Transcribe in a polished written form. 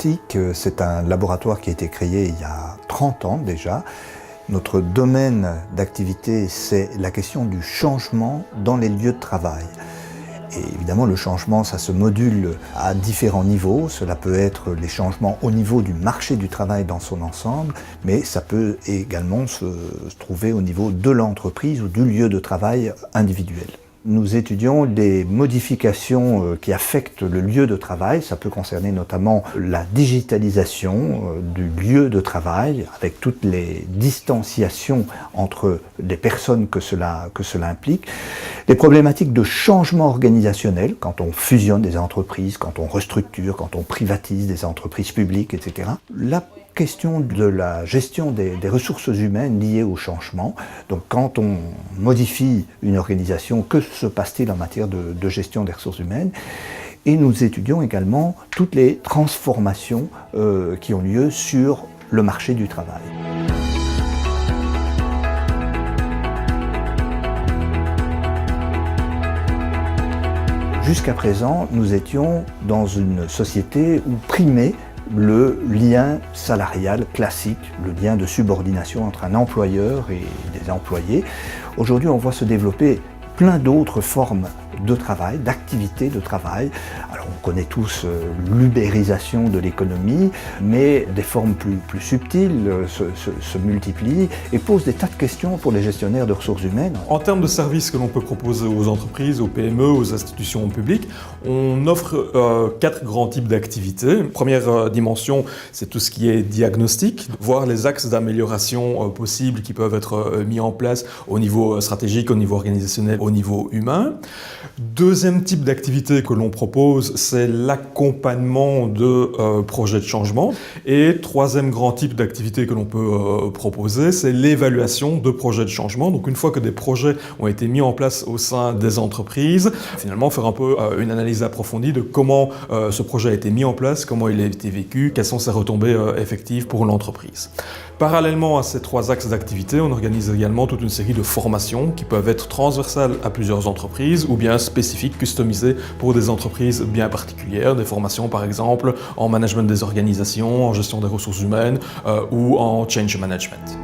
Robotique, c'est un laboratoire qui a été créé il y a 30 ans déjà. Notre domaine d'activité, c'est la question du changement dans les lieux de travail. Et évidemment, le changement, ça se module à différents niveaux. Cela peut être les changements au niveau du marché du travail dans son ensemble, mais ça peut également se trouver au niveau de l'entreprise ou du lieu de travail individuel. Nous étudions des modifications qui affectent le lieu de travail. Ça peut concerner notamment la digitalisation du lieu de travail, avec toutes les distanciations entre les personnes que cela implique. Les problématiques de changement organisationnel, quand on fusionne des entreprises, quand on restructure, quand on privatise des entreprises publiques, etc. La question de la gestion des ressources humaines liées au changement. Donc quand on modifie une organisation, que se passe-t-il en matière de gestion des ressources humaines? Et nous étudions également toutes les transformations qui ont lieu sur le marché du travail. Jusqu'à présent, nous étions dans une société où primait le lien salarial classique, le lien de subordination entre un employeur et des employés. Aujourd'hui, on voit se développer plein d'autres formes de travail, d'activités de travail. Alors on connaît tous l'ubérisation de l'économie, mais des formes plus subtiles se multiplient et posent des tas de questions pour les gestionnaires de ressources humaines. En termes de services que l'on peut proposer aux entreprises, aux PME, aux institutions publiques, on offre 4 grands types d'activités. Première dimension, c'est tout ce qui est diagnostic, voir les axes d'amélioration possibles qui peuvent être mis en place au niveau stratégique, au niveau organisationnel, au niveau humain. Deuxième type d'activité que l'on propose, c'est l'accompagnement de projets de changement. Et troisième grand type d'activité que l'on peut proposer, c'est l'évaluation de projets de changement. Donc une fois que des projets ont été mis en place au sein des entreprises, finalement faire un peu une analyse approfondie de comment ce projet a été mis en place, comment il a été vécu, quelles sont ses retombées effectives pour l'entreprise. Parallèlement à ces 3 axes d'activité, on organise également toute une série de formations qui peuvent être transversales à plusieurs entreprises ou bien spécifiques, customisées pour des entreprises bien particulières, des formations par exemple en management des organisations, en gestion des ressources humaines ou en change management.